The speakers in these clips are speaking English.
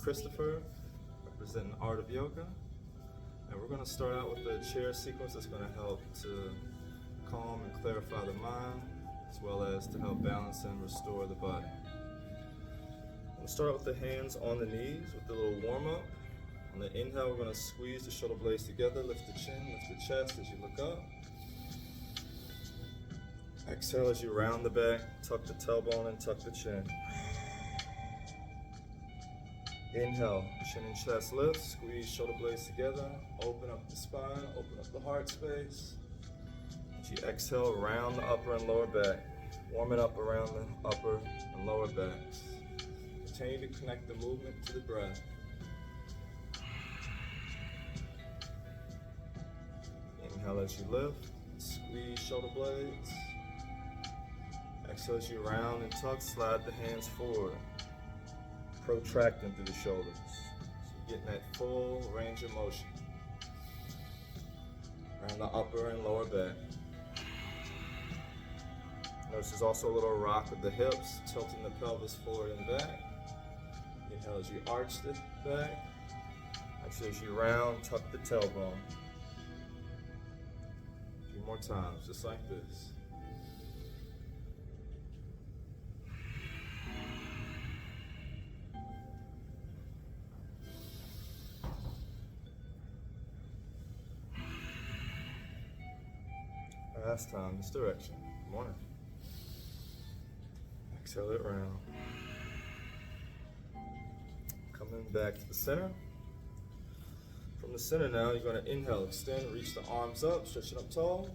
Christopher, representing Art of Yoga. And we're going to start out with the chair sequence that's going to help to calm and clarify the mind, as well as to help balance and restore the body. We'll start out with the hands on the knees with the little warm-up. On the inhale, we're going to squeeze the shoulder blades together, lift the chin, lift the chest as you look up. Exhale as you round the back, tuck the tailbone and tuck the chin. Inhale, chin and chest lift, squeeze shoulder blades together, open up the spine, open up the heart space. As you exhale, round the upper and lower back, warm it up around the upper and lower backs. Continue to connect the movement to the breath. Inhale as you lift, squeeze shoulder blades. Exhale as you round and tuck, slide the hands forward, protracting through the shoulders. So you're getting that full range of motion around the upper and lower back. Notice there's also a little rock with the hips, tilting the pelvis forward and back. Inhale as you arch the back. Exhale as you round, tuck the tailbone. A few more times, just like this. Last time, this direction. Good morning. Exhale it round. Coming back to the center. From the center now, you're going to inhale, extend, reach the arms up, stretching up tall.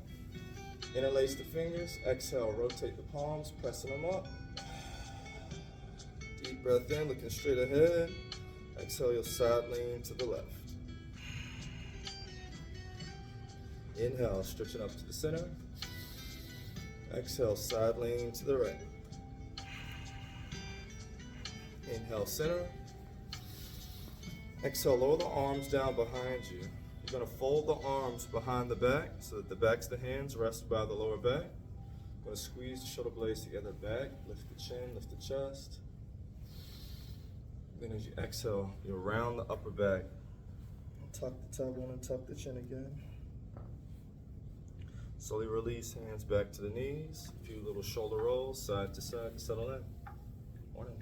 Interlace the fingers. Exhale, rotate the palms, pressing them up. Deep breath in, looking straight ahead. Exhale, your side lean to the left. Inhale, stretching up to the center. Exhale, side lean to the right. Inhale, center. Exhale, lower the arms down behind you. You're going to fold the arms behind the back so that the backs of the hands rest by the lower back. Going to squeeze the shoulder blades together back, lift the chin, lift the chest. Then as you exhale, you'll round the upper back. Tuck the tailbone and tuck the chin again. Slowly release, hands back to the knees. A few little shoulder rolls, side to side, settle in. Morning.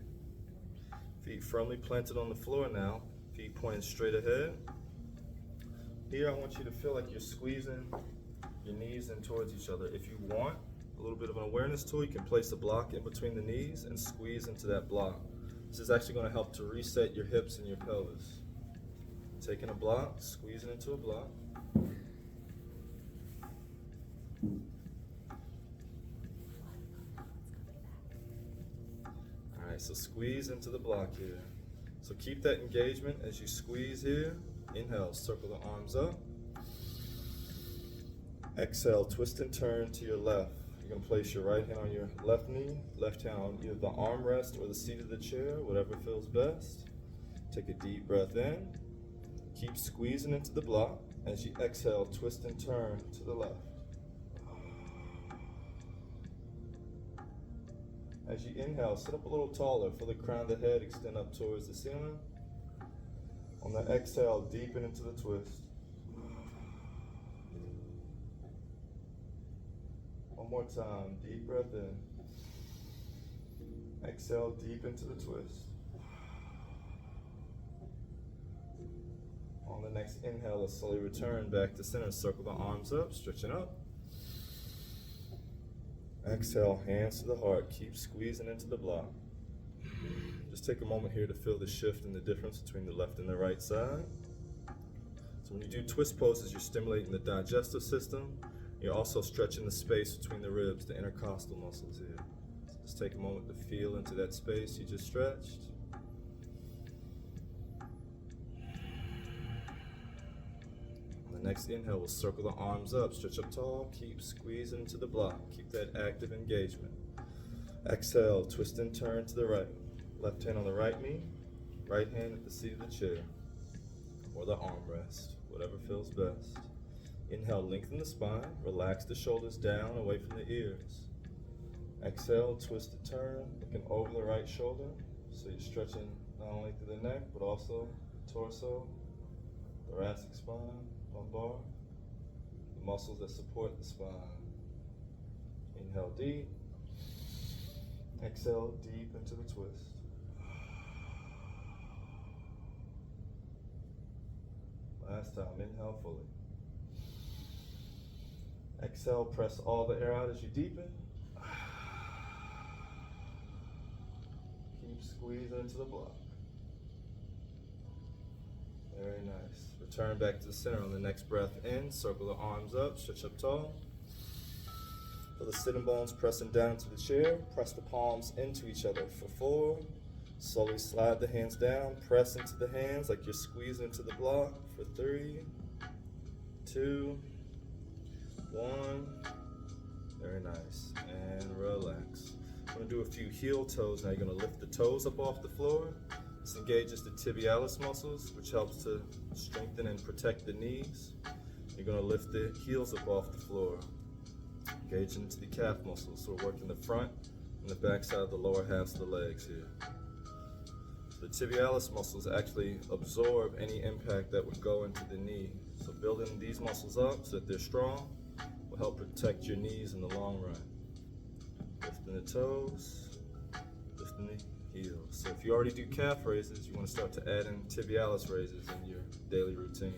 Feet firmly planted on the floor now. Feet pointed straight ahead. Here I want you to feel like you're squeezing your knees in towards each other. If you want a little bit of an awareness tool, you can place a block in between the knees and squeeze into that block. This is actually going to help to reset your hips and your pelvis. Taking a block, squeezing into a block. Alright, so squeeze into the block here. So keep that engagement as you squeeze here. Inhale, circle the arms up. Exhale, twist and turn to your left. You're going to place your right hand on your left knee, left hand on either the armrest or the seat of the chair, whatever feels best. Take a deep breath in. Keep squeezing into the block. As you exhale, twist and turn to the left. As you inhale, sit up a little taller. Feel the crown of the head extend up towards the ceiling. On the exhale, deepen into the twist. One more time, deep breath in. Exhale, deep into the twist. On the next inhale, let's slowly return back to center. Circle the arms up, stretching up. Exhale, hands to the heart. Keep squeezing into the block. Just take a moment here to feel the shift and the difference between the left and the right side. So when you do twist poses, you're stimulating the digestive system. You're also stretching the space between the ribs, the intercostal muscles here. So just take a moment to feel into that space you just stretched. Next inhale, we'll circle the arms up, stretch up tall, keep squeezing into the block, keep that active engagement. Exhale, twist and turn to the right. Left hand on the right knee, right hand at the seat of the chair, or the armrest, whatever feels best. Inhale, lengthen the spine, relax the shoulders down, away from the ears. Exhale, twist and turn, looking over the right shoulder, so you're stretching not only through the neck, but also torso, thoracic spine, lumbar, the muscles that support the spine. Inhale deep. Exhale deep into the twist. Last time, inhale fully. Exhale, press all the air out as you deepen. Keep squeezing into the block. Very nice. Return back to the center on the next breath in. Circle the arms up, stretch up tall. Feel the sitting bones pressing down to the chair. Press the palms into each other for 4. Slowly slide the hands down. Press into the hands like you're squeezing into the block for 3, 2, 1. Very nice. And relax. I'm going to do a few heel toes. Now you're going to lift the toes up off the floor. This engages the tibialis muscles, which helps to strengthen and protect the knees. You're going to lift the heels up off the floor, engaging into the calf muscles. So we're working the front and the back side of the lower halves of the legs here. The tibialis muscles actually absorb any impact that would go into the knee. So building these muscles up so that they're strong will help protect your knees in the long run. Lifting the toes, lifting the heels. So if you already do calf raises, you want to start to add in tibialis raises in your daily routine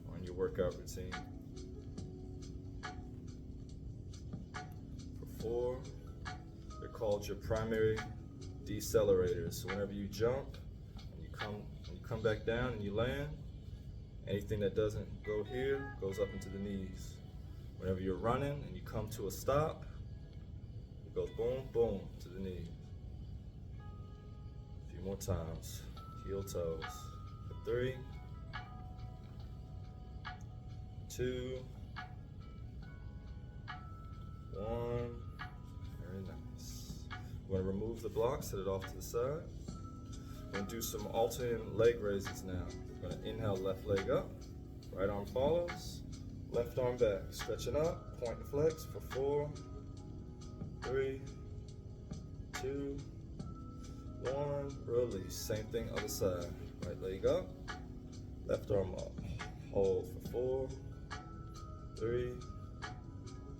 or in your workout routine. For 4, they're called your primary decelerators. So whenever you jump and you come back down and you land, anything that doesn't go here goes up into the knees. Whenever you're running and you come to a stop, it goes boom, boom to the knees. A few more times. Heel toes. For 3, 2, 1. Very nice. We're going to remove the block, set it off to the side. We're going to do some alternating leg raises now. We're going to inhale, left leg up, right arm follows, left arm back, stretching up, point and flex for 4, 3, 2, 1, release. Same thing, other side. Right leg up, left arm up, hold for 4, 3,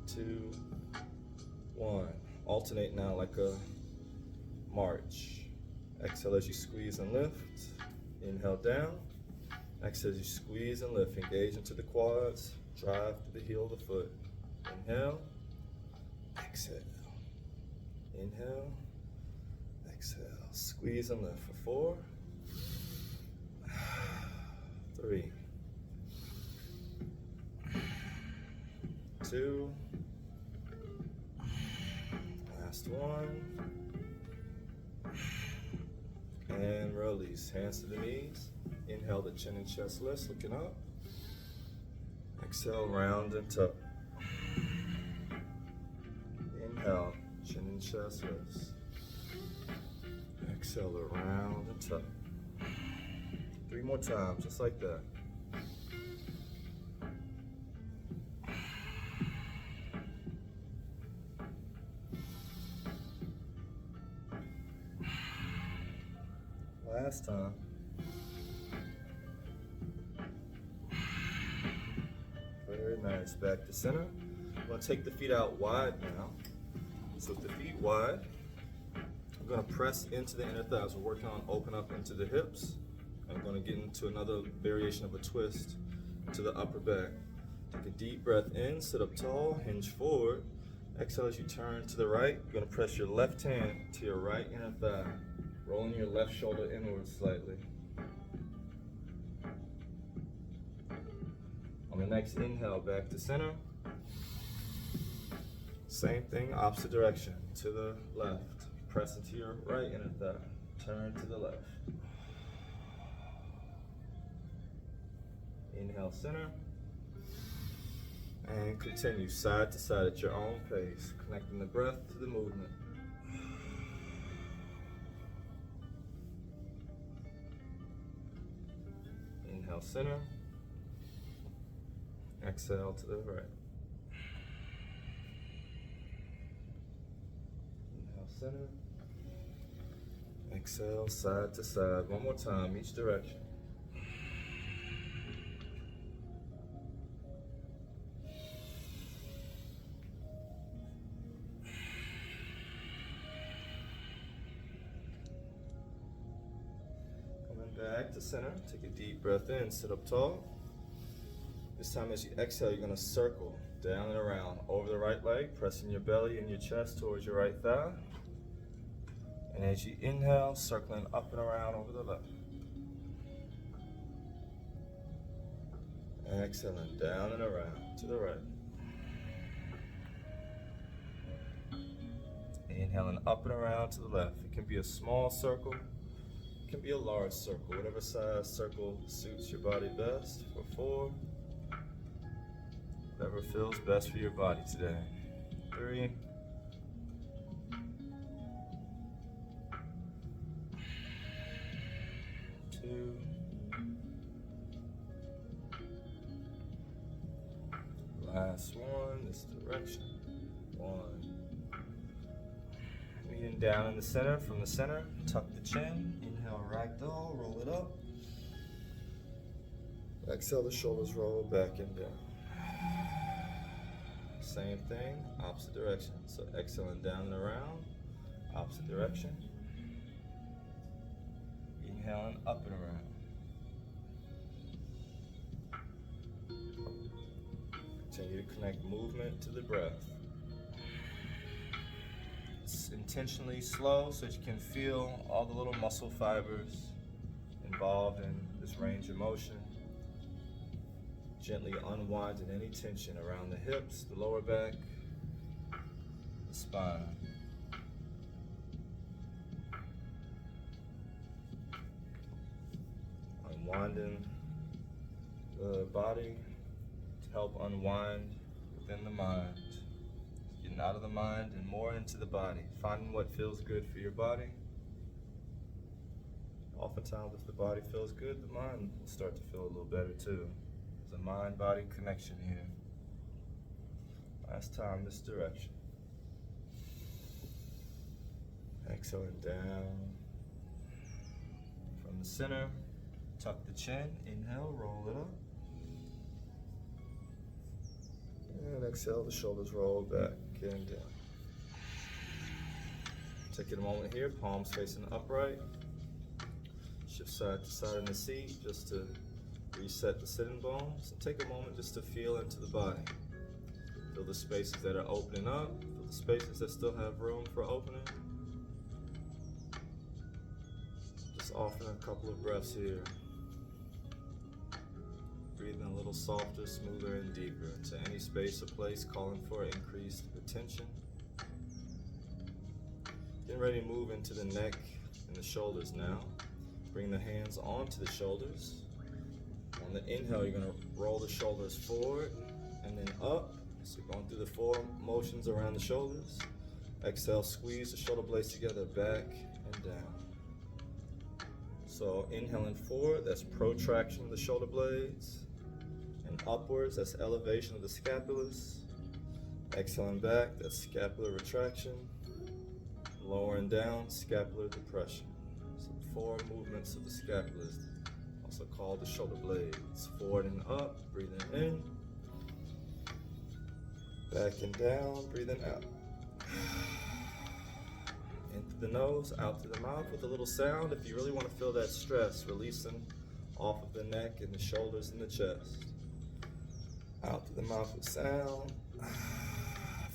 2, 1. Alternate now like a march. Exhale as you squeeze and lift. Inhale down. Exhale as you squeeze and lift. Engage into the quads. Drive to the heel of the foot. Inhale. Exhale. Inhale. Exhale. Squeeze and lift for 4, 3, 2. Last one. And release. Hands to the knees. Inhale the chin and chest lifts, looking up. Exhale, round and tuck. Inhale, chin and chest lifts. Exhale, around and tuck. 3 more times, just like that. Last time. Very nice. Back to center. I'm going to take the feet out wide now. So with the feet wide, I'm going to press into the inner thighs. We're working on open up into the hips. I'm going to get into another variation of a twist to the upper back. Take a deep breath in, sit up tall, hinge forward. Exhale as you turn to the right. You're going to press your left hand to your right inner thigh. Rolling your left shoulder inward slightly. On the next inhale, back to center. Same thing, opposite direction, to the left. Press into your right inner thigh. Turn to the left. Inhale, center. And continue side to side at your own pace, connecting the breath to the movement. Inhale, center. Exhale to the right. Inhale, center. Exhale, side to side. One more time, each direction. Coming back to center. Take a deep breath in, sit up tall. This time as you exhale, you're going to circle down and around over the right leg, pressing your belly and your chest towards your right thigh. And as you inhale, circling up and around over the left. Exhaling down and around to the right. Inhaling up and around to the left. It can be a small circle, it can be a large circle, whatever size circle suits your body best. For 4, whatever feels best for your body today. 3, 2, last one, this direction. 1. Meeting down in the center. From the center, tuck the chin. Inhale, ragdoll, roll it up. Exhale, the shoulders roll back and down. Same thing, opposite direction. So exhaling down and around, opposite direction. Inhaling up and around. Continue to connect movement to the breath. It's intentionally slow so that you can feel all the little muscle fibers involved in this range of motion. Gently unwinding any tension around the hips, the lower back, the spine. Unwinding the body to help unwind within the mind. Getting out of the mind and more into the body. Finding what feels good for your body. Oftentimes, if the body feels good, the mind will start to feel a little better too. There's a mind-body connection here. Last time, this direction. Exhaling down. From the center, tuck the chin. Inhale, roll it up. And exhale, the shoulders roll back and down. Taking a moment here, palms facing upright. Shift side to side in the seat just to reset the sitting bones. And take a moment just to feel into the body. Feel the spaces that are opening up. Feel the spaces that still have room for opening. Just offering a couple of breaths here. Breathing a little softer, smoother, and deeper into any space or place calling for increased attention. Getting ready to move into the neck and the shoulders now. Bring the hands onto the shoulders. On the inhale, you're going to roll the shoulders forward and then up. So you're going through the 4 motions around the shoulders. Exhale, squeeze the shoulder blades together, back and down. So inhaling forward, that's protraction of the shoulder blades. And upwards, that's elevation of the scapulas. Exhaling back, that's scapular retraction. Lowering down, scapular depression. So 4 movements of the scapulas, also called the shoulder blades. Forward and up, breathing in. Back and down, breathing out. In through the nose, out through the mouth with a little sound. If you really want to feel that stress, releasing off of the neck and the shoulders and the chest. Out through the mouth with sound.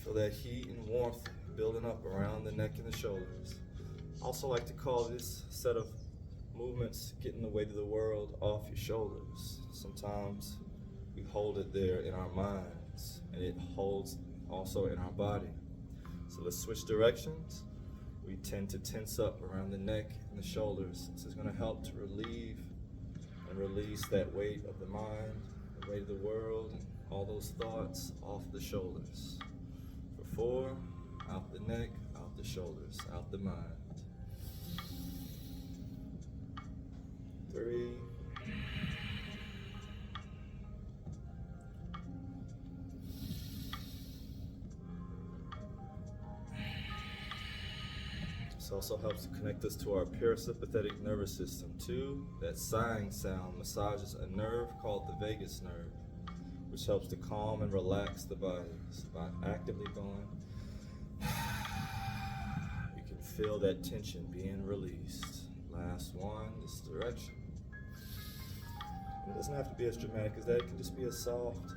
Feel that heat and warmth building up around the neck and the shoulders. Also like to call this set of movements getting the weight of the world off your shoulders. Sometimes we hold it there in our minds and it holds also in our body. So let's switch directions. We tend to tense up around the neck and the shoulders. This is going to help to relieve and release that weight of the mind, the weight of the world, and all those thoughts off the shoulders. For 4, out the neck, out the shoulders, out the mind. 3. This also helps to connect us to our parasympathetic nervous system too. That sighing sound massages a nerve called the vagus nerve, which helps to calm and relax the body. So by actively going, you can feel that tension being released. Last one, this direction. It doesn't have to be as dramatic as that. It can just be a soft.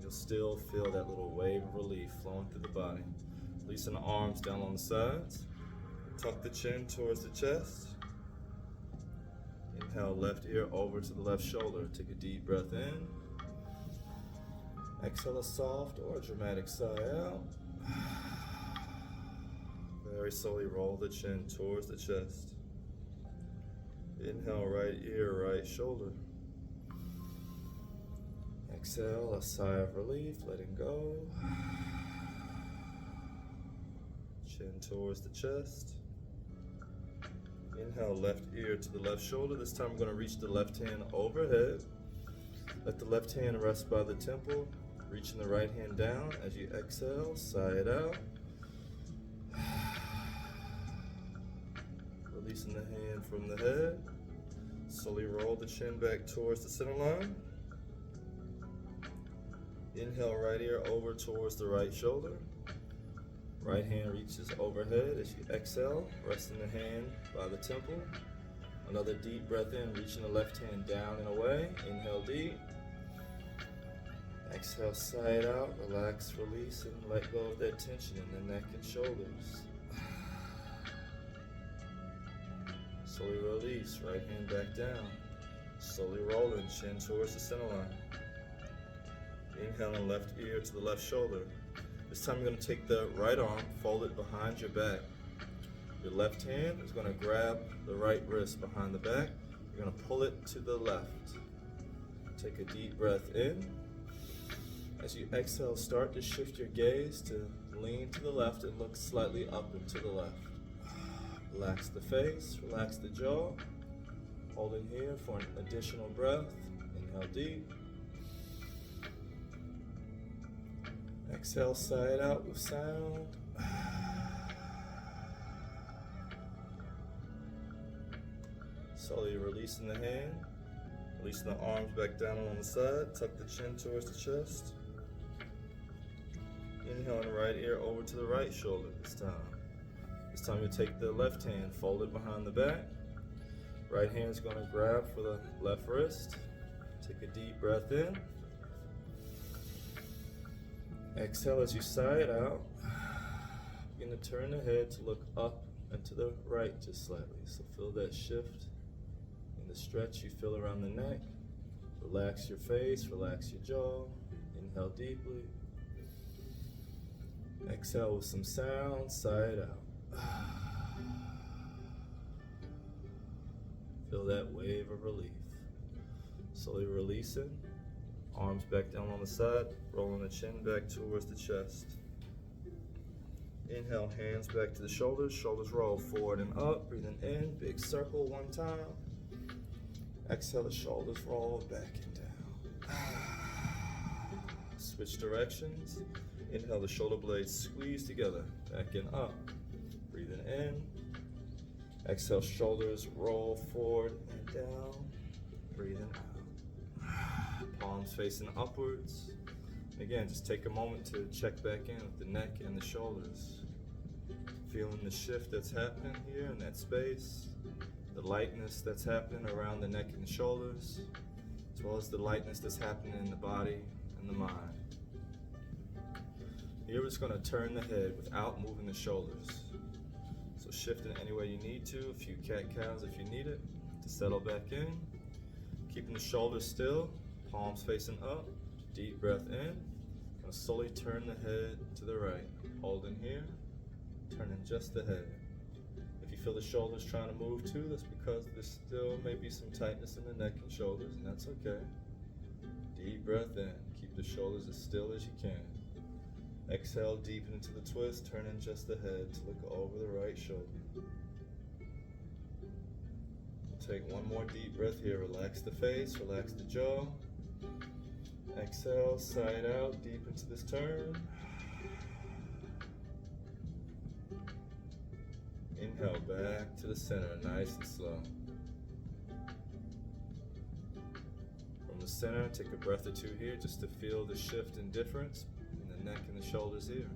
You'll still feel that little wave of relief flowing through the body. Releasing the arms down on the sides. Tuck the chin towards the chest. Inhale, left ear over to the left shoulder. Take a deep breath in. Exhale a soft or a dramatic sigh out. Very slowly roll the chin towards the chest. Inhale, right ear, right shoulder. Exhale, a sigh of relief, letting go. Chin towards the chest. Inhale, left ear to the left shoulder. This time I'm going to reach the left hand overhead. Let the left hand rest by the temple. Reaching the right hand down as you exhale, sigh it out. Releasing the hand from the head. Slowly roll the chin back towards the center line. Inhale, right ear over towards the right shoulder. Right hand reaches overhead as you exhale, resting the hand by the temple. Another deep breath in, reaching the left hand down and away. Inhale deep. Exhale, sigh it out, relax, release, and let go of that tension in the neck and shoulders. Slowly release, right hand back down. Slowly rolling, chin towards the center line. Inhaling left ear to the left shoulder. This time you're going to take the right arm, fold it behind your back. Your left hand is going to grab the right wrist behind the back. You're going to pull it to the left. Take a deep breath in. As you exhale, start to shift your gaze to lean to the left and look slightly up and to the left. Relax the face, relax the jaw. Hold in here for an additional breath. Inhale deep. Exhale, sigh it out with sound. Slowly releasing the hand, releasing the arms back down on the side. Tuck the chin towards the chest. Inhaling right ear over to the right shoulder this time. This time you take the left hand, fold it behind the back. Right hand is going to grab for the left wrist. Take a deep breath in. Exhale as you sigh it out. You're going to turn the head to look up and to the right just slightly. So feel that shift in the stretch you feel around the neck. Relax your face, relax your jaw. Inhale deeply. Exhale with some sound, sigh it out. Feel that wave of relief. Slowly releasing. Arms back down on the side, rolling the chin back towards the chest. Inhale, hands back to the shoulders. Shoulders roll forward and up. Breathing in, big circle one time. Exhale, the shoulders roll back and down. Switch directions. Inhale, the shoulder blades squeeze together, back and up. Breathing in. Exhale, shoulders roll forward and down. Breathing out. Palms facing upwards. Again, just take a moment to check back in with the neck and the shoulders. Feeling the shift that's happening here in that space. The lightness that's happening around the neck and the shoulders, as well as the lightness that's happening in the body and the mind. Here we're just going to turn the head without moving the shoulders. So shifting any way you need to, a few cat-cows if you need it, to settle back in. Keeping the shoulders still, palms facing up, deep breath in. Going to slowly turn the head to the right. Holding here, turning just the head. If you feel the shoulders trying to move too, that's because there still may be some tightness in the neck and shoulders, and that's okay. Deep breath in. Keep the shoulders as still as you can. Exhale, deepen into the twist, turning just the head to look over the right shoulder. Take one more deep breath here. Relax the face, relax the jaw. Exhale, sigh it out, deep into this turn. Inhale back to the center, nice and slow. From the center, take a breath or two here just to feel the shift in difference in the neck and the shoulders here,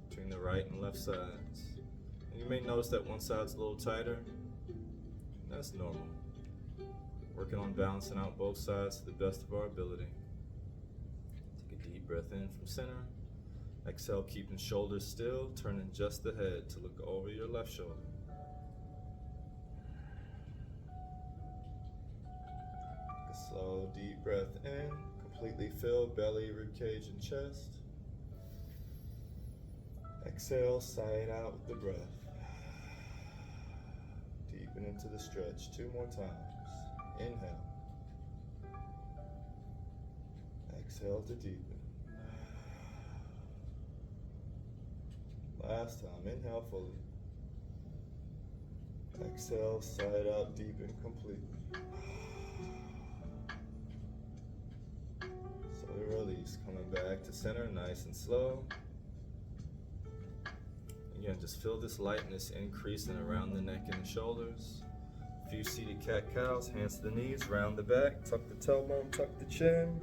between the right and left sides. And you may notice that one side's a little tighter. That's normal. Working on balancing out both sides to the best of our ability. Take a deep breath in from center. Exhale, keeping shoulders still, turning just the head to look over your left shoulder. Take a slow, deep breath in. Completely fill belly, ribcage, and chest. Exhale, sigh it out with the breath. Deepen into the stretch 2 more times. Inhale. Exhale to deepen. Last time, inhale fully. Exhale, side out, deepen completely. Slowly release, coming back to center, nice and slow. Again, just feel this lightness increasing around the neck and the shoulders. A few seated cat-cows, hands to the knees, round the back, tuck the tailbone, tuck the chin.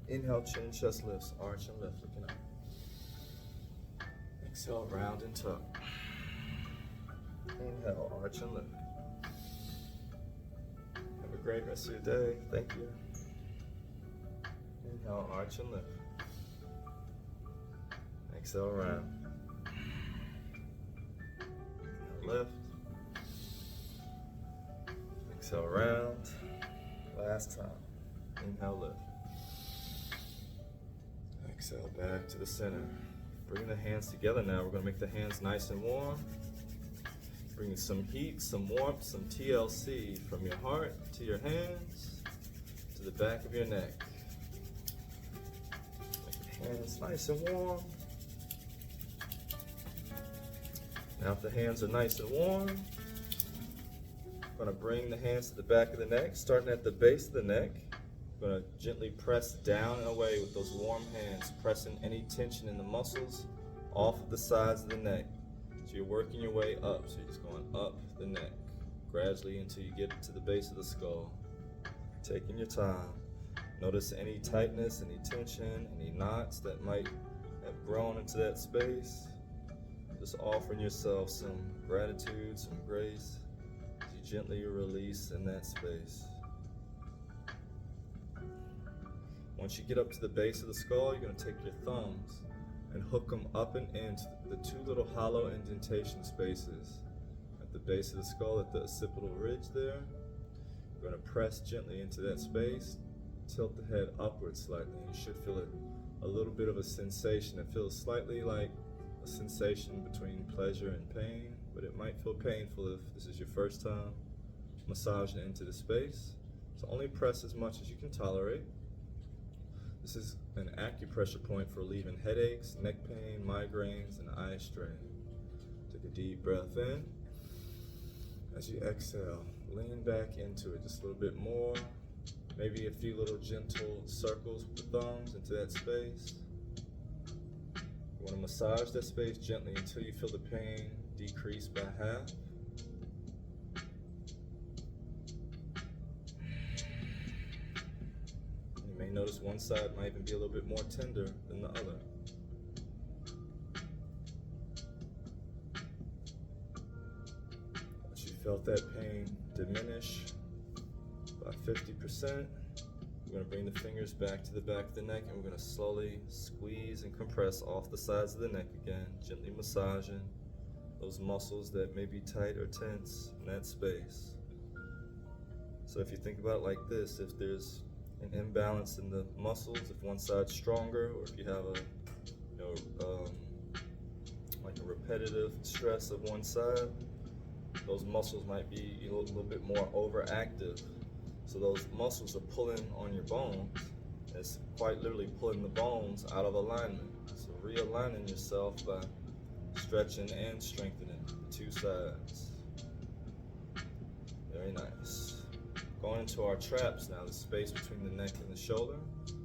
Inhale, chin, chest lifts, arch and lift, looking up. Exhale, round and tuck. Inhale, arch and lift. Have a great rest of your day. Thank you. Inhale, arch and lift. Exhale, round. Inhale, lift. Exhale, round. Last time. Inhale, lift. Exhale, back to the center. Bringing the hands together now. We're going to make the hands nice and warm. Bringing some heat, some warmth, some TLC from your heart to your hands, to the back of your neck. Make the hands nice and warm. Now if the hands are nice and warm, I'm going to bring the hands to the back of the neck, starting at the base of the neck. I'm going to gently press down and away with those warm hands, pressing any tension in the muscles off of the sides of the neck. So you're working your way up, so you're just going up the neck, gradually until you get to the base of the skull. Taking your time. Notice any tightness, any tension, any knots that might have grown into that space. Just offering yourself some gratitude, some grace, as you gently release in that space. Once you get up to the base of the skull, you're going to take your thumbs and hook them up and into the 2 little hollow indentation spaces at the base of the skull, at the occipital ridge there. You're going to press gently into that space, tilt the head upwards slightly, and you should feel a little bit of a sensation. It feels slightly like a sensation between pleasure and pain, but it might feel painful if this is your first time massaging into the space. So only press as much as you can tolerate. This is an acupressure point for relieving headaches, neck pain, migraines, and eye strain. Take a deep breath in. As you exhale, lean back into it just a little bit more. Maybe a few little gentle circles with the thumbs into that space. You want to massage that space gently until you feel the pain decrease by half. Notice one side might even be a little bit more tender than the other. Once you felt that pain diminish by 50%, we're going to bring the fingers back to the back of the neck, and we're going to slowly squeeze and compress off the sides of the neck again, gently massaging those muscles that may be tight or tense in that space. So if you think about it like this, if there's an imbalance in the muscles, if one side's stronger, or if you have like a repetitive stress of one side, those muscles might be a little bit more overactive. So those muscles are pulling on your bones. It's quite literally pulling the bones out of alignment. So realigning yourself by stretching and strengthening the 2 sides. Very nice. Going into our traps now, the space between the neck and the shoulder.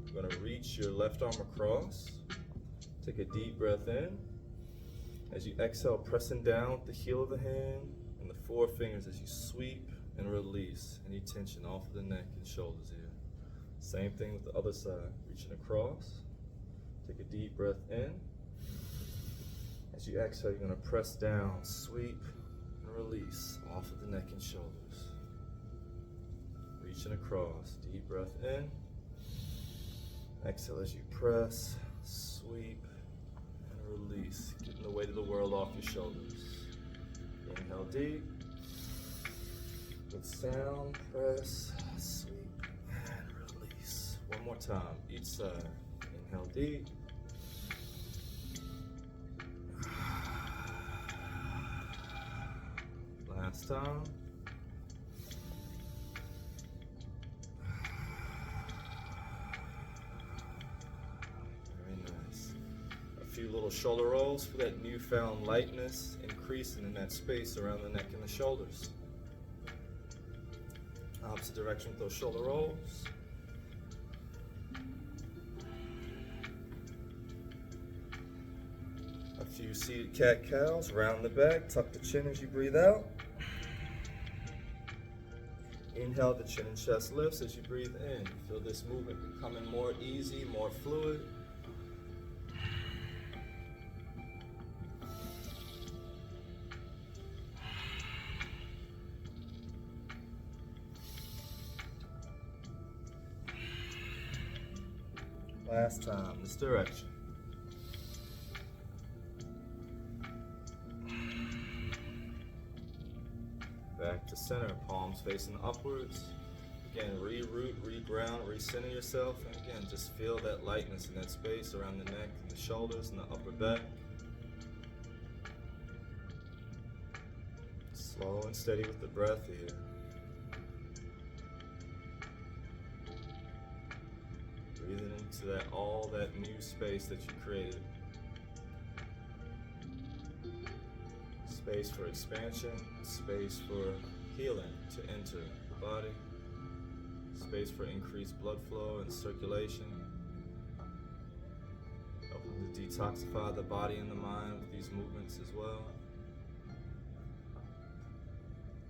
You're going to reach your left arm across. Take a deep breath in. As you exhale, pressing down with the heel of the hand and the forefingers as you sweep and release any tension off of the neck and shoulders here. Same thing with the other side. Reaching across. Take a deep breath in. As you exhale, you're going to press down, sweep, and release off of the neck and shoulders. Reaching across. Deep breath in. Exhale as you press, sweep, and release. Getting the weight of the world off your shoulders. Inhale deep. With sound, press, sweep, and release. One more time, each side. Inhale deep. Last time. Very nice. A few little shoulder rolls for that newfound lightness, increasing in that space around the neck and the shoulders. Opposite direction with those shoulder rolls. A few seated cat-cows, round the back, tuck the chin as you breathe out. Inhale, the chin and chest lifts as you breathe in. Feel this movement becoming more easy, more fluid. Last time, this direction. Back to center, palms facing upwards. Again, reroot, reground, recenter yourself. And again, just feel that lightness in that space around the neck and the shoulders and the upper back. Slow and steady with the breath here. Breathing into that, all that new space that you created. Space for expansion, space for healing to enter the body, space for increased blood flow and circulation, helping to detoxify the body and the mind with these movements as well.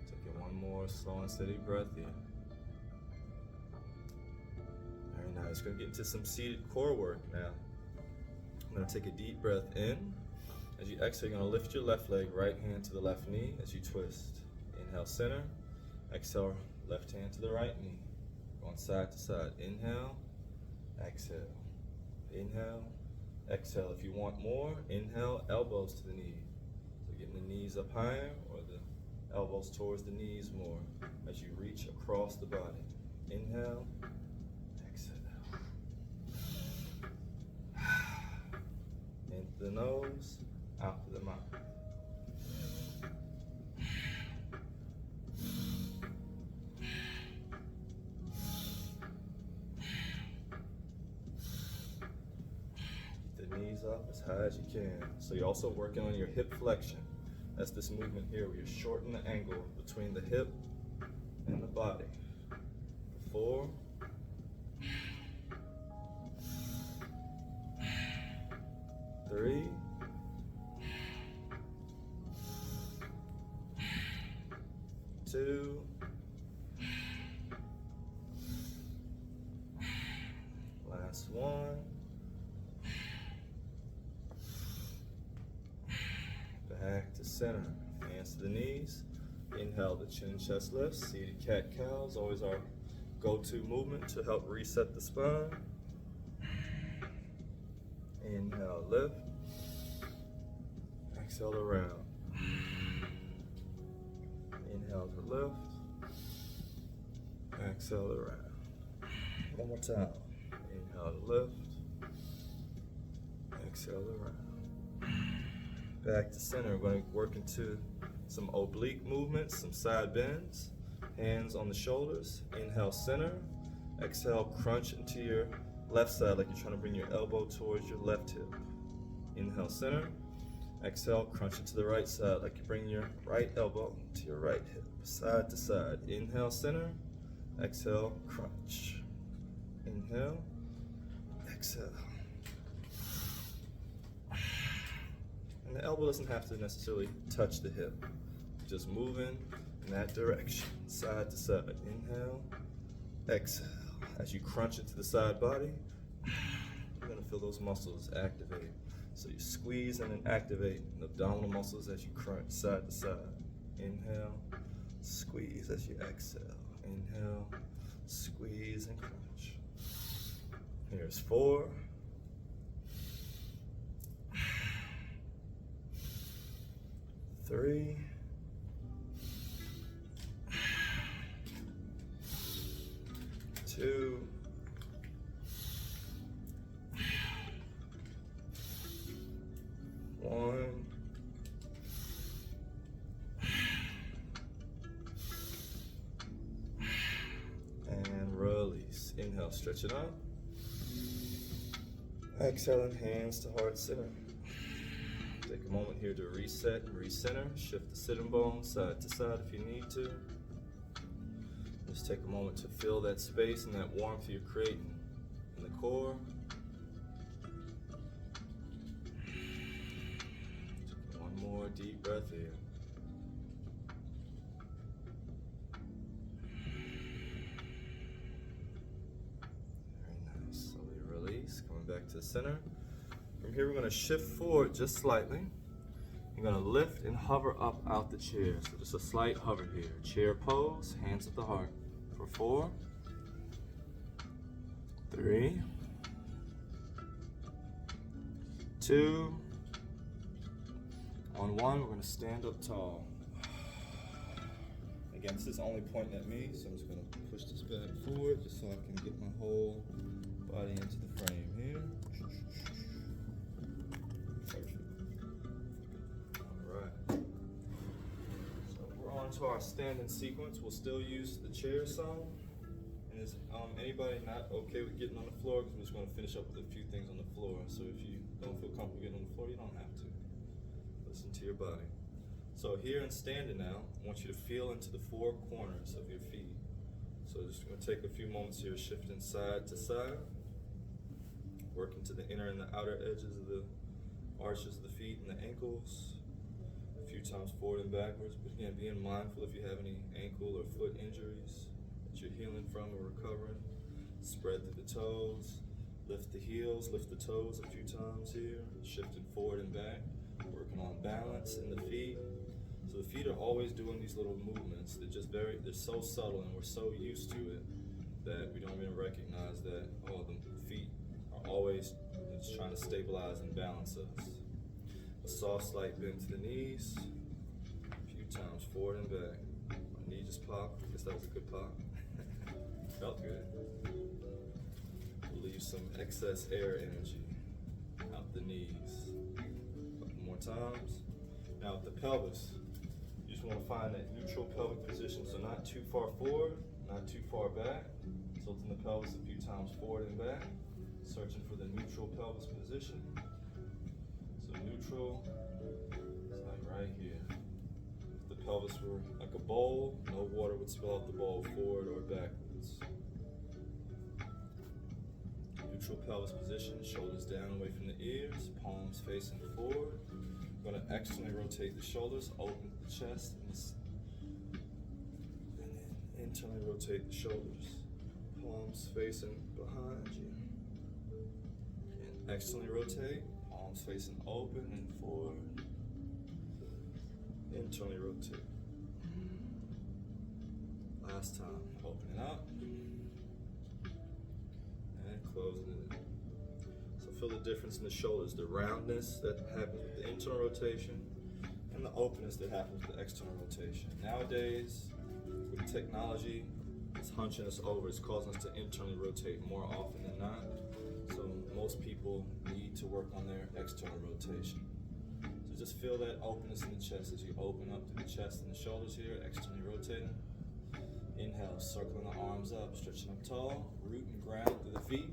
Taking one more slow and steady breath here. Very nice. Going to get into some seated core work now. I'm going to take a deep breath in. As you exhale, you're going to lift your left leg, right hand to the left knee as you twist. Inhale, center. Exhale, left hand to the right knee. Going side to side. Inhale, exhale. Inhale, exhale. If you want more, inhale, elbows to the knees. So getting the knees up higher or the elbows towards the knees more as you reach across the body. Inhale, exhale. Into the nose. Out to the mouth. Keep the knees up as high as you can. So you're also working on your hip flexion. That's this movement here where you shorten the angle between the hip and the body. 4, 3, 2, last one, back to center, hands to the knees, inhale the chin and chest lifts, seated cat-cow is always our go-to movement to help reset the spine. Inhale, lift, exhale to round. Inhale to lift, exhale to round. One more time. Inhale to lift, exhale to round. Back to center. We're going to work into some oblique movements, some side bends. Hands on the shoulders. Inhale, center. Exhale, crunch into your left side like you're trying to bring your elbow towards your left hip. Inhale, center. Exhale, crunch it to the right side like you bring your right elbow to your right hip, side to side. Inhale, center. Exhale, crunch. Inhale, exhale. And the elbow elbow doesn't have to necessarily touch the hip. Just moving in that direction, side to side. Inhale, exhale. As you crunch into the side body, you're gonna feel those muscles activate. So you squeeze and then activate the abdominal muscles as you crunch side to side. Inhale, squeeze as you exhale. Inhale, squeeze and crunch. Here's 4. 3. 2. 1. And release. Inhale, stretch it up. Exhaling, hands to heart center. Take a moment here to reset and recenter. Shift the sitting bones side to side if you need to. Just take a moment to feel that space and that warmth you're creating in the core. Take one more deep breath here. Very nice. Slowly release, coming back to the center. From here, we're going to shift forward just slightly. You're going to lift and hover up out the chair. So just a slight hover here. Chair pose, hands at the heart. For 4, 3, 2, on 1, we're going to stand up tall. Again, this is only pointing at me, so I'm just going to push this back forward just so I can get my whole body into the frame here. To our standing sequence, we'll still use the chair some. And is anybody not okay with getting on the floor? Because we're just going to finish up with a few things on the floor. So if you don't feel comfortable getting on the floor, you don't have to. Listen to your body. So here in standing now, I want you to feel into the 4 corners of your feet. So just going to take a few moments here, shifting side to side, working to the inner and the outer edges of the arches of the feet and the ankles. Few times forward and backwards, but again, being mindful if you have any ankle or foot injuries that you're healing from or recovering. Spread through the toes, lift the heels, lift the toes a few times here, shifting forward and back, working on balance in the feet. So the feet are always doing these little movements. They're so subtle and we're so used to it that we don't even recognize that, oh, the feet are always trying to stabilize and balance us. A soft slight bend to the knees, a few times forward and back. My knee just popped. I guess that was a good pop. Felt good. Leave some excess air energy out the knees. A couple more times. Now with the pelvis, you just want to find that neutral pelvic position, so not too far forward, not too far back. Tilting the pelvis a few times forward and back, searching for the neutral pelvis position. So neutral is like right here. If the pelvis were like a bowl, no water would spill out the bowl forward or backwards. Neutral pelvis position, shoulders down away from the ears, palms facing forward. We're going to externally rotate the shoulders, open the chest, and then internally rotate the shoulders, palms facing behind you. And externally rotate. Palms facing open and forward. Internally rotate. Last time, opening up and closing it in. So feel the difference in the shoulders, the roundness that happens with the internal rotation and the openness that happens with the external rotation. Nowadays, with technology, it's hunching us over. It's causing us to internally rotate more often than not. So most people need to work on their external rotation. So just feel that openness in the chest as you open up through the chest and the shoulders here, externally rotating. Inhale, circling the arms up, stretching up tall, root and ground through the feet.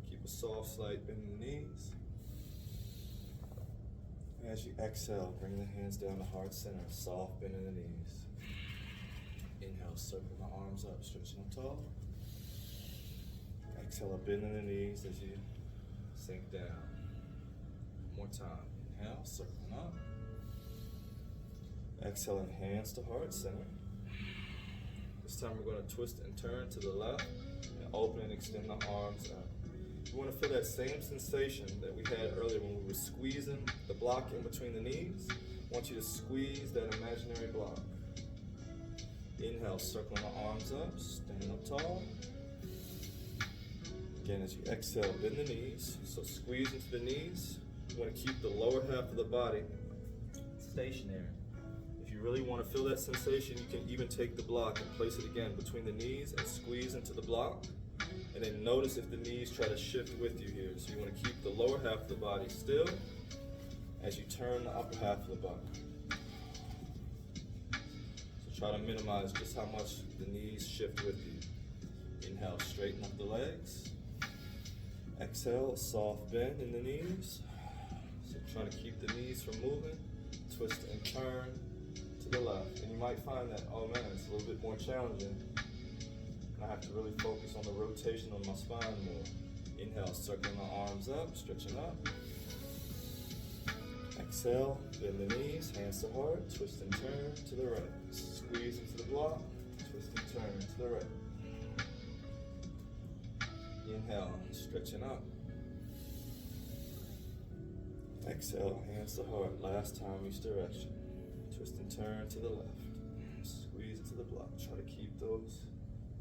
Keep a soft, slight bend in the knees. As you exhale, bring the hands down to heart center, soft bend in the knees. Inhale, circling the arms up, stretching up tall. Exhale, bend in the knees as you sink down. One more time. Inhale, circling up. Exhale, hands to heart center. This time we're going to twist and turn to the left and open and extend the arms out. You want to feel that same sensation that we had earlier when we were squeezing the block in between the knees. I want you to squeeze that imaginary block. Inhale, circling the arms up, standing up tall. Again, as you exhale, bend the knees. So squeeze into the knees. You want to keep the lower half of the body stationary. If you really want to feel that sensation, you can even take the block and place it again between the knees and squeeze into the block. And then notice if the knees try to shift with you here. So you want to keep the lower half of the body still as you turn the upper half of the body. So try to minimize just how much the knees shift with you. Inhale, straighten up the legs. Exhale, a soft bend in the knees. So try to keep the knees from moving. Twist and turn to the left. And you might find that, oh man, it's a little bit more challenging. I have to really focus on the rotation on my spine more. Inhale, circling the arms up, stretching up. Exhale, bend the knees, hands to heart, twist and turn to the right. Squeeze into the block, twist and turn to the right. Inhale, stretching up. Exhale, hands to heart, last time each direction. Twist and turn to the left. Squeeze into the block, try to keep those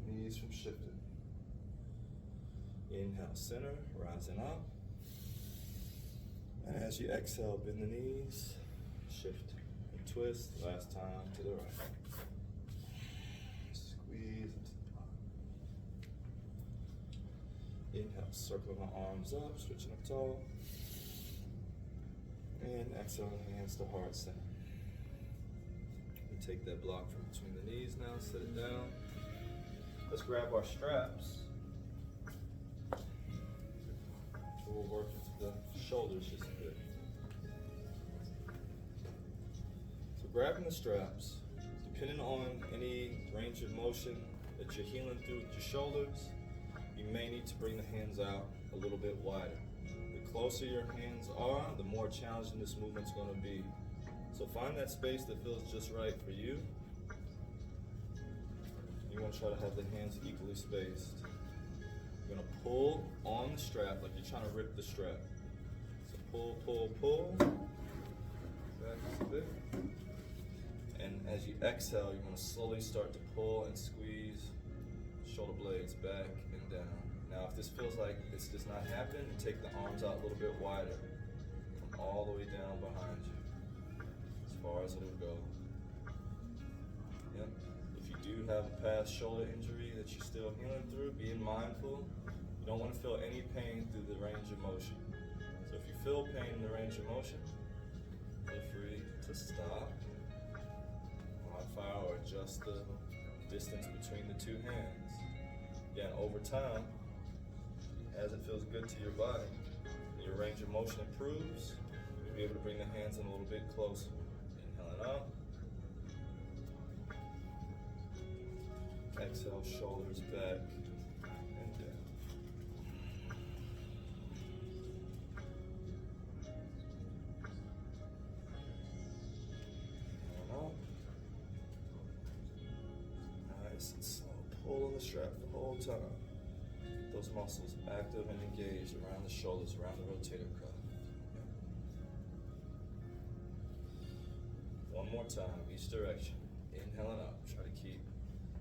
knees from shifting. Inhale, center, rising up. And as you exhale, bend the knees, shift and twist. Last time to the right. Squeeze into the block. Inhale, circle my arms up, stretching up tall. And exhale, hands to heart center. We take that block from between the knees now, set it down. Let's grab our straps. We'll work into the shoulders just a bit. So grabbing the straps, depending on any range of motion that you're healing through with your shoulders, you may need to bring the hands out a little bit wider. The closer your hands are, the more challenging this movement's going to be. So find that space that feels just right for you. You want to try to have the hands equally spaced. You're going to pull on the strap like you're trying to rip the strap. So pull, pull, pull. Back just a bit. And as you exhale, you're going to slowly start to pull and squeeze shoulder blades back and down. Now, if this feels like this does not happen, take the arms out a little bit wider. Come all the way down behind you, as far as it'll go. Yep. If you do have a past shoulder injury that you're still healing through, being mindful. You don't want to feel any pain through the range of motion. So if you feel pain in the range of motion, feel free to stop, modify or adjust the distance between the two hands. Again, over time, as it feels good to your body, your range of motion improves, you'll be able to bring the hands in a little bit closer. Inhaling up. Exhale, shoulders back and down. Inhaling up. Nice and slow. Pull on the strap the whole time. Those muscles active and engaged around the shoulders, around the rotator cuff. One more time, each direction. Inhaling up. Try to keep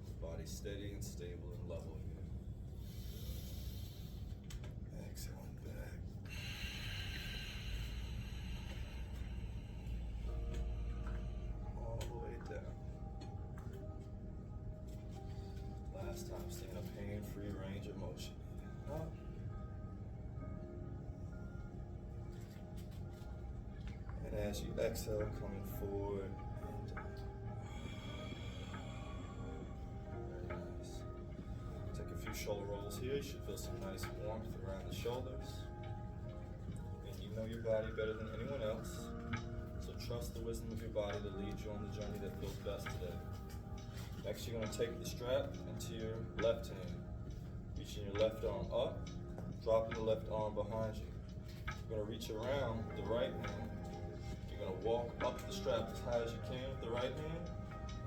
the body steady and stable and level here. Exhaling back. All the way down. Last time, stay in a pain-free range of motion. Up. And as you exhale, coming forward and down. Very nice. Take a few shoulder rolls here. You should feel some nice warmth around the shoulders. And you know your body better than anyone else. So trust the wisdom of your body to lead you on the journey that feels best today. Next, you're going to take the strap into your left hand. Reaching your left arm up, dropping the left arm behind you. You're going to reach around the right hand. You're You're gonna walk up the strap as high as you can with the right hand,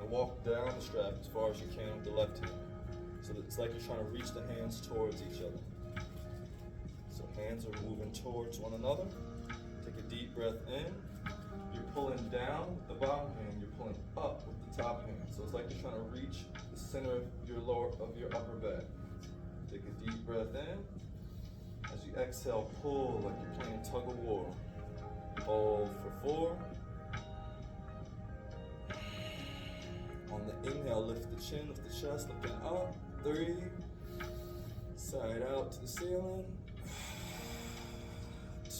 and walk down the strap as far as you can with the left hand. So it's like you're trying to reach the hands towards each other. So hands are moving towards one another. Take a deep breath in. You're pulling down with the bottom hand, you're pulling up with the top hand. So it's like you're trying to reach the center of your upper back. Take a deep breath in. As you exhale, pull like you're playing tug of war. Hold for 4. On the inhale, lift the chin, lift the chest, looking up. 3. Side out to the ceiling.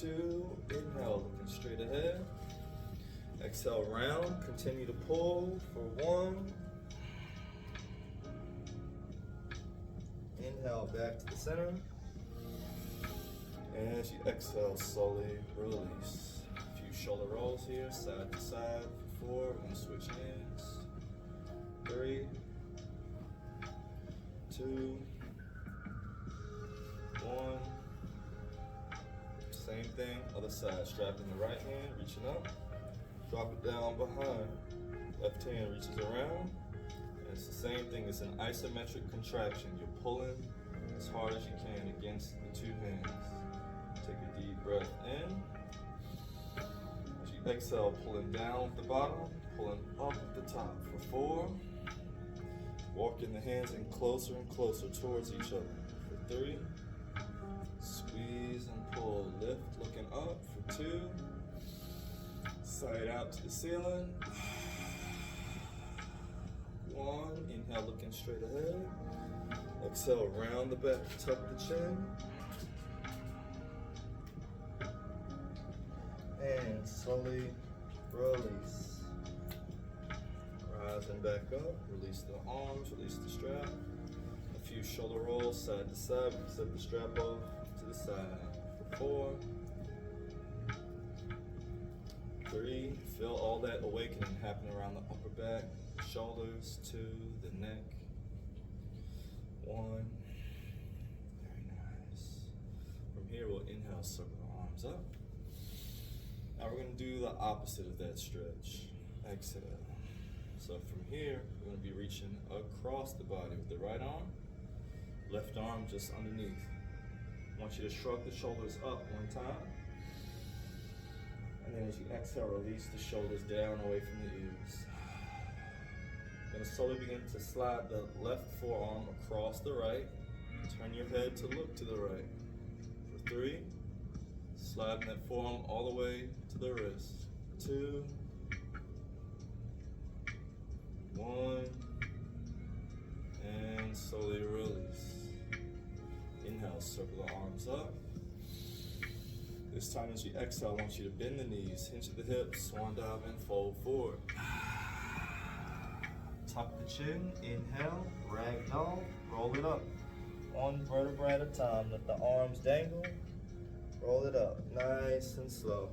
2. Inhale, looking straight ahead. Exhale, round. Continue to pull for 1. Inhale, back to the center. And as you exhale, slowly release. A few shoulder rolls here, side to side for 4. We're gonna switch hands. 3, 2, 1. Same thing, other side. Strapping the right hand, reaching up. Drop it down behind. Left hand reaches around. And it's the same thing, it's an isometric contraction. You're pulling as hard as you can against the 2 hands. Take a deep breath in. As you exhale, pulling down with the bottom, pulling up at the top for 4. Walking the hands in closer and closer towards each other for 3. Squeeze and pull, lift, looking up for 2. Side out to the ceiling. 1, inhale, looking straight ahead. Exhale, round the back, tuck the chin. And slowly release. Rising back up, release the arms, release the strap. A few shoulder rolls, side to side. Set the strap off to the side. For 4. 3, feel all that awakening happening around the upper back, shoulders, 2, the neck. 1. Very nice. From here, we'll inhale, circle the arms up. Now we're going to do the opposite of that stretch. Exhale. So from here, we're going to be reaching across the body with the right arm, left arm just underneath. I want you to shrug the shoulders up 1 time. And then as you exhale, release the shoulders down away from the ears. You're going to slowly begin to slide the left forearm across the right. Turn your head to look to the right. For 3, sliding that forearm all the way to the wrist. 2, 1, and slowly release. Inhale, circle the arms up. This time as you exhale, I want you to bend the knees, hinge at the hips, swan dive and fold forward. Tuck the chin, inhale, ragdoll, roll it up. 1 vertebra at a time, let the arms dangle, roll it up, nice and slow.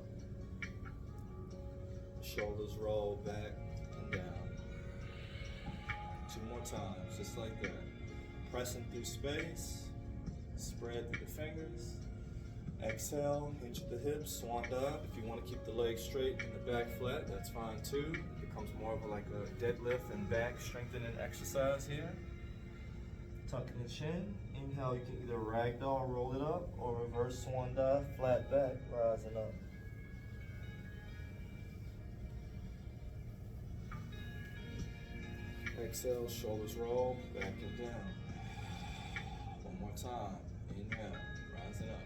Shoulders roll back and down. 2 more times, just like that. Pressing through space, spread through the fingers. Exhale, hinge at the hips, swan dive. If you want to keep the legs straight and the back flat, that's fine too. It becomes more of like a deadlift and back strengthening exercise here. Tucking the chin. Inhale, you can either ragdoll, roll it up, or reverse swan dive, flat back, rising up. Exhale, shoulders roll, back and down. 1 more time. Inhale, rising up.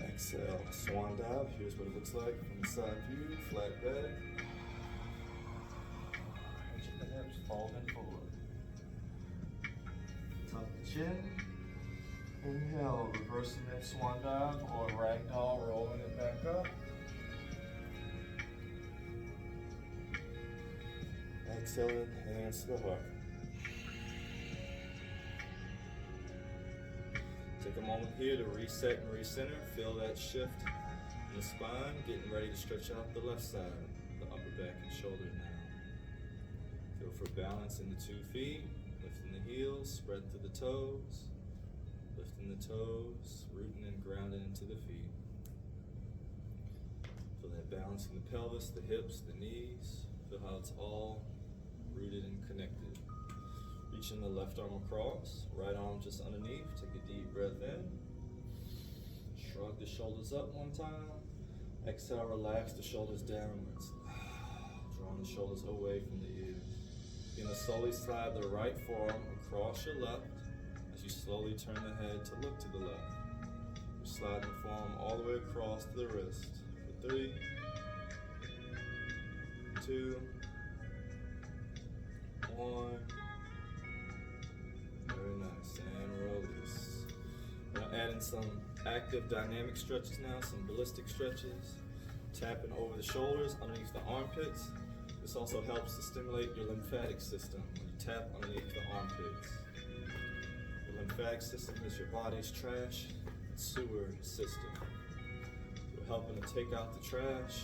Exhale, swan dive. Here's what it looks like from the side view. Flat back. Hinge at the hips, folding forward. Tuck the chin. Inhale, reversing that swan dive or ragdoll, rolling it back up. Exhaling, hands to the heart. Take a moment here to reset and recenter. Feel that shift in the spine, getting ready to stretch out the left side, the upper back and shoulder now. Feel for balance in the 2 feet, lifting the heels, spread through the toes, lifting the toes, rooting and grounding into the feet. Feel that balance in the pelvis, the hips, the knees. Feel how it's all rooted and connected. Reaching the left arm across, right arm just underneath. Take a deep breath in. Shrug the shoulders up one time. Exhale, relax the shoulders downwards. Drawing the shoulders away from the ears. You're going to slowly slide the right forearm across your left as you slowly turn the head to look to the left. You're sliding the forearm all the way across to the wrist. For 3, 2, 1. Very nice. And release. We're going to add in some active dynamic stretches now, some ballistic stretches. Tapping over the shoulders, underneath the armpits. This also helps to stimulate your lymphatic system when you tap underneath the armpits. The lymphatic system is your body's trash and sewer system. We're helping to take out the trash,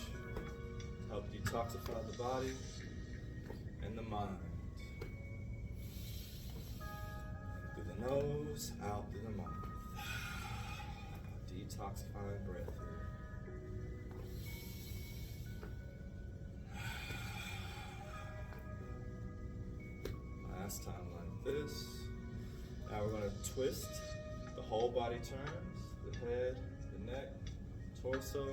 help detoxify the body and the mind. Through the nose, out through the mouth. Detoxifying breath here. Last time like this. Now we're going to twist. The whole body turns. The head, the neck, torso.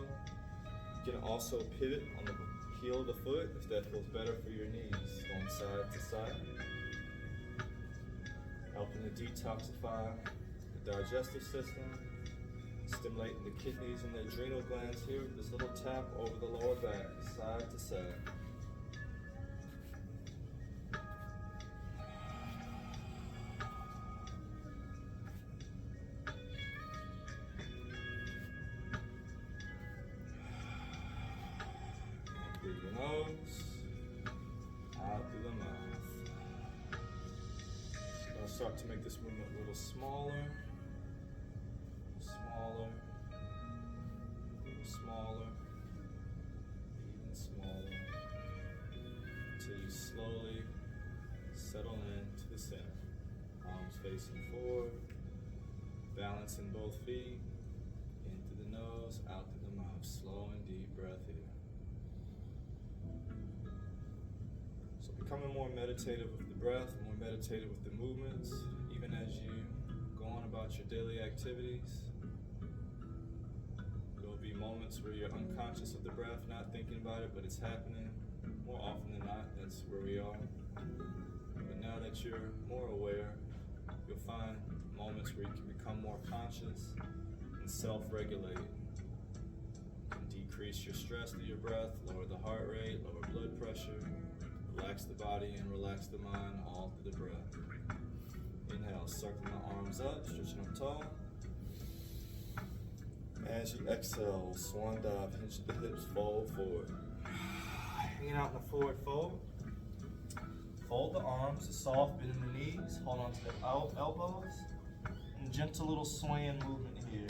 You can also pivot on the heel of the foot if that feels better for your knees. Going side to side. Helping to detoxify the digestive system. Stimulating the kidneys and the adrenal glands here with this little tap over the lower back, side to side. Through the nose, out through the mouth. I'll start to make this movement a little smaller. Smaller, smaller, even smaller, until you slowly settle into the center. Arms facing forward, balancing both feet, in through the nose, out through the mouth. Slow and deep breath here. So becoming more meditative with the breath, more meditative with the movements, even as you go on about your daily activities. Be moments where you're unconscious of the breath, not thinking about it, but it's happening. More often than not, that's where we are. But now that you're more aware, you'll find moments where you can become more conscious and self-regulate. You can decrease your stress through your breath, lower the heart rate, lower blood pressure, relax the body and relax the mind, all through the breath. Inhale, circling the arms up, stretching them tall. As you exhale, swan dive, hinge the hips, fold forward. Hanging out in the forward fold. Fold the arms, a soft bend in the knees, hold on to the elbows, and gentle little swaying movement here.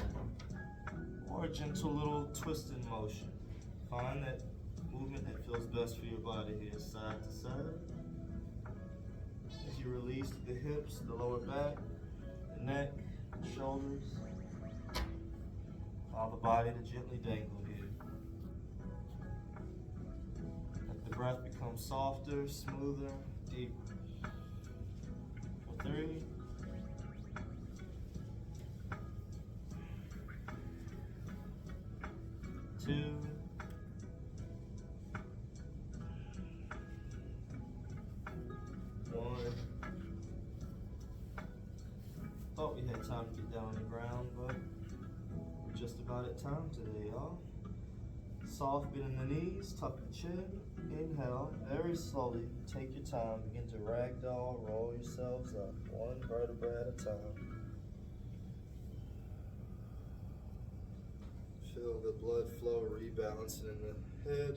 Or a gentle little twisting motion. Find that movement that feels best for your body here, side to side. As you release the hips, the lower back, the neck, shoulders. Allow the body to gently dangle here. Let the breath become softer, smoother, deeper. For 3, 2, 1. Thought we had time to get down on the ground, but just about at time today, y'all. Soft bend in the knees, tuck the chin, inhale, very slowly, take your time, begin to ragdoll, roll yourselves up, one vertebra at a time. Feel the blood flow rebalancing in the head.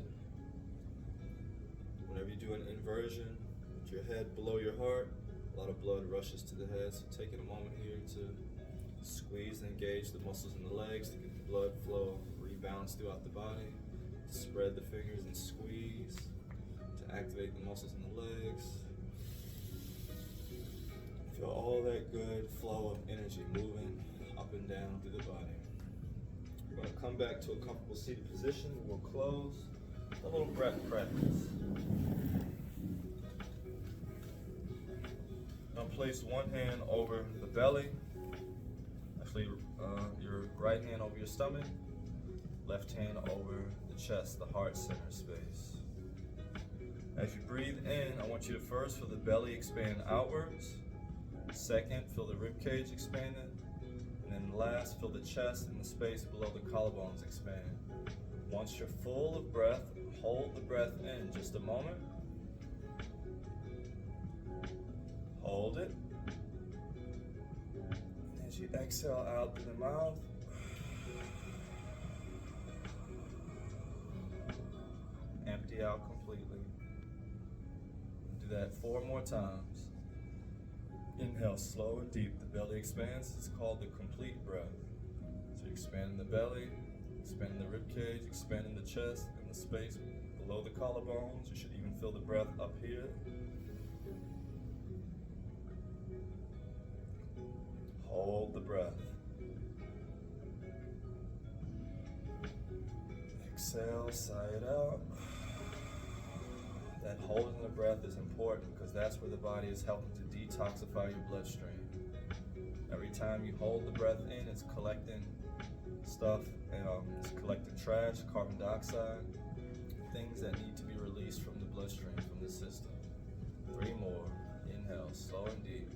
Whenever you do an inversion, with your head below your heart, a lot of blood rushes to the head, so taking a moment here to squeeze and engage the muscles in the legs to get the blood flow rebalanced throughout the body. Spread the fingers and squeeze to activate the muscles in the legs. Feel all that good flow of energy moving up and down through the body. We're We're going to come back to a comfortable seated position. We'll close. A little breath practice. Now place one hand over the belly. Actually, your right hand over your stomach. Left hand over the chest, the heart center space. As you breathe in, I want you to first feel the belly expand outwards. Second, feel the rib cage expanding. And then last, feel the chest and the space below the collarbones expand. Once you're full of breath, hold the breath in just a moment. Hold it. And as you exhale out through the mouth, empty out completely. Do that 4 more times. Inhale slow and deep. The belly expands. It's called the complete breath. So you're expanding the belly, expanding the rib cage, expanding the chest and the space below the collarbones. You should even feel the breath up here. Hold the breath. Exhale, sigh it out. That holding the breath is important because that's where the body is helping to detoxify your bloodstream. Every time you hold the breath in, it's collecting stuff, it's collecting trash, carbon dioxide, things that need to be released from the bloodstream, from the system. 3 more. Inhale, slow and deep.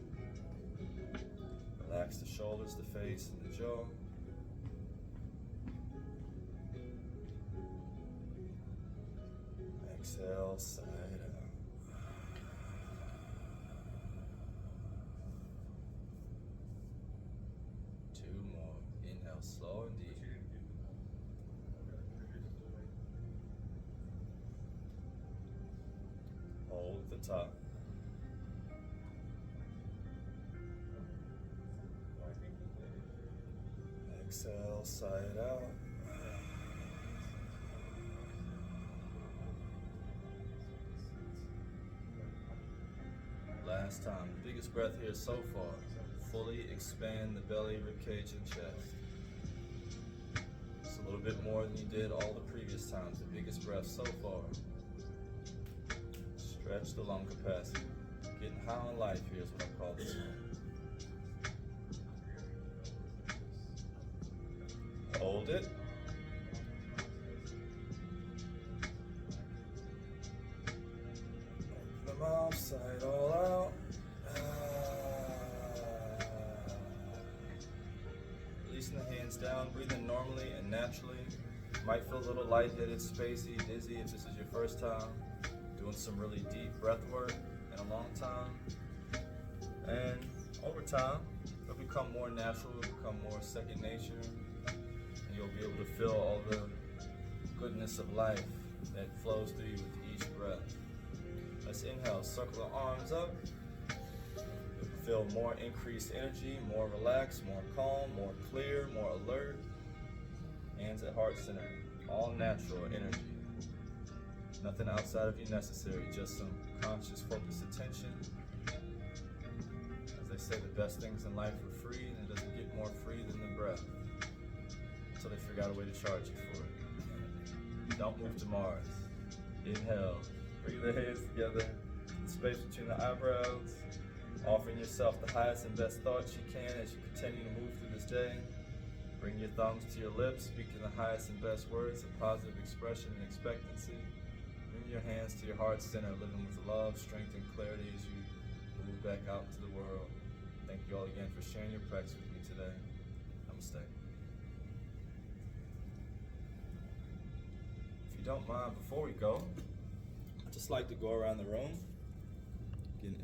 Relax the shoulders, the face, and the jaw. Exhale, sigh it out. 2 more. Inhale, slow and deep. Hold at the top. Exhale, sigh it out. Last time. The biggest breath here so far. Fully expand the belly, ribcage, and chest. It's a little bit more than you did all the previous times. The biggest breath so far. Stretch the lung capacity. Getting high on life here is what I call this one. Hold it. Open the mouth, sigh it all out. Releasing the hands down, breathing normally and naturally. Might feel a little lightheaded, spacey, dizzy if this is your first time. Doing some really deep breath work in a long time. And over time, it'll become more natural, it'll become more second nature. You'll be able to feel all the goodness of life that flows through you with each breath. Let's inhale, circle the arms up. Feel more increased energy, more relaxed, more calm, more clear, more alert. Hands at heart center, all natural energy. Nothing outside of you necessary, just some conscious focused attention. As they say, the best things in life are free, and it doesn't get more free than the breath. Until they figure out a way to charge you for it. Don't move to Mars. Inhale. Bring the hands together. The space between the eyebrows. Offering yourself the highest and best thoughts you can as you continue to move through this day. Bring your thumbs to your lips, speaking the highest and best words of positive expression and expectancy. Bring your hands to your heart center, living with love, strength, and clarity as you move back out into the world. Thank you all again for sharing your practice with me today. Namaste. If you don't mind, before we go, I'd just like to go around the room, getting